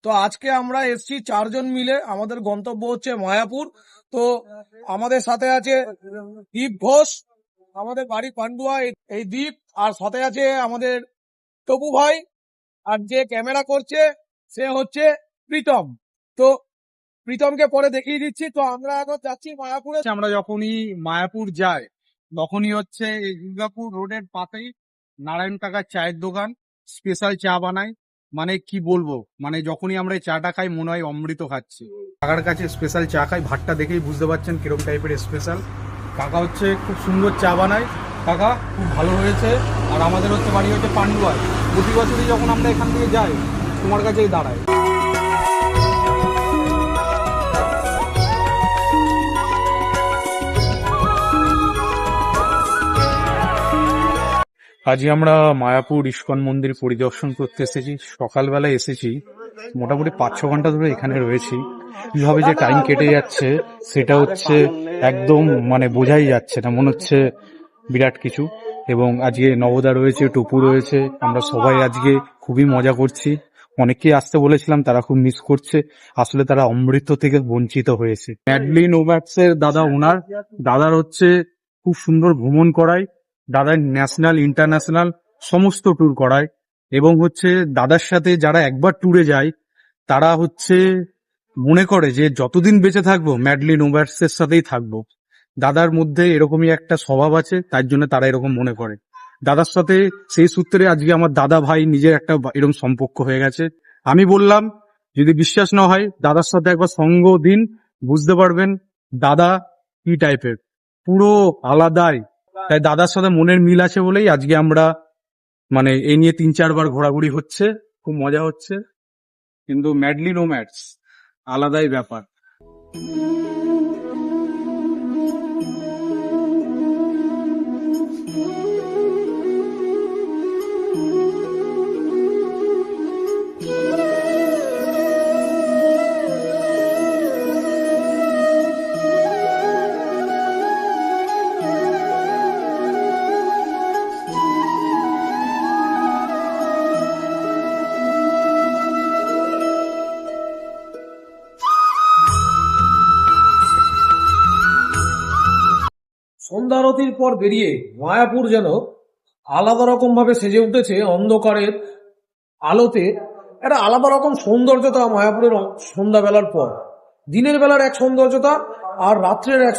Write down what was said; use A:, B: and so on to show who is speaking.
A: তো আজকে আমরা এসছি 4 জন মিলে, আমাদের গন্তব্য হচ্ছে মায়াপুর। তো আমাদের সাথে আছে দীপ ঘোষ, আমাদের বাড়ি পান্ডুয়া। এই দীপ, আর সাথে আছে আমাদের টপু ভাই, আর যে ক্যামেরা করছে সে হচ্ছে প্রীতম। তো প্রীতমকে পরে দেখিয়ে দিচ্ছি। তো আমরা এখন যাচ্ছি মায়াপুরে।
B: আমরা যখনই মায়াপুর যাই তখনই হচ্ছে এই দুর্গাপুর রোডের পাশেই নারায়ণ কাকার চায়ের দোকান, স্পেশাল চা বানায়। মানে কি বলবো, মানে যখনই আমরা এই চাটা খাই মনে হয় অমৃত খাচ্ছি। কাকার কাছে স্পেশাল চা খাই, ভাতটা দেখেই বুঝতে পারছেন কিরকম টাইপের স্পেশাল। কাকা হচ্ছে খুব সুন্দর চা বানায়, কাকা খুব ভালো হয়েছে। আর আমাদের হচ্ছে বাড়ি হচ্ছে পান্ডুয়ায়। প্রতি বছরই যখন আমরা এখান থেকে যাই তোমার কাছেই দাঁড়ায়। আজকে আমরা মায়াপুর ইস্কন মন্দির পরিদর্শন করতে এসেছি। সকালবেলায় এসেছি, মোটামুটি 5-6 ঘন্টা ধরে এখানে রয়েছি। কিভাবে যে টাইম কেটে যাচ্ছে সেটা হচ্ছে একদম মানে বোঝাই যাচ্ছে না, মনে হচ্ছে বিরাট কিছু। এবং আজকে নবদা রয়েছে, টপু রয়েছে, আমরা সবাই আজকে খুবই মজা করছি। অনেকেই আসতে বলেছিলাম, তারা খুব মিস করছে। আসলে তারা অমৃত থেকে বঞ্চিত হয়েছে। ম্যাডলিন ওম্যাটস এর দাদা ওনার, দাদার হচ্ছে খুব সুন্দর ভ্রমণ করায়। দাদা ন্যাশনাল ইন্টারন্যাশনাল সমস্ত ট্যুর করায়। এবং হচ্ছে দাদার সাথে যারা একবার ট্যুরে যায় তারা হচ্ছে মনে করে যে যতদিন বেঁচে থাকবো ম্যাডলিন ওম্যাটস এর সাথেই থাকবো। দাদার মধ্যে এরকমই একটা স্বভাব আছে, তার জন্য তারা এরকম মনে করে। দাদার সাথে সেই সূত্রে আজকে আমার দাদা ভাই নিজের একটা এরকম সম্পর্ক হয়ে গেছে। আমি বললাম যদি বিশ্বাস না হয় দাদার সাথে একবার সঙ্গ দিন, বুঝতে পারবেন দাদা কি টাইপের, পুরো আলাদাই। তাই দাদার সাথে মনের মিল আছে বলেই আজকে আমরা মানে এই নিয়ে 3-4 বার ঘোরাঘুরি হচ্ছে, খুব মজা হচ্ছে। কিন্তু ম্যাডলিন ওম্যাটস আলাদাই ব্যাপার।
A: সন্ধ্যা আরতির পর বেরিয়ে মায়াপুর যেন আলাদা রকম ভাবে সেজে উঠেছে অন্ধকারের আলোতে। একটা আলাদা রকম সৌন্দর্যতা মায়াপুরের সন্ধ্যাবেলার পর। দিনের বেলার এক সৌন্দর্যতা আর রাত্রের এক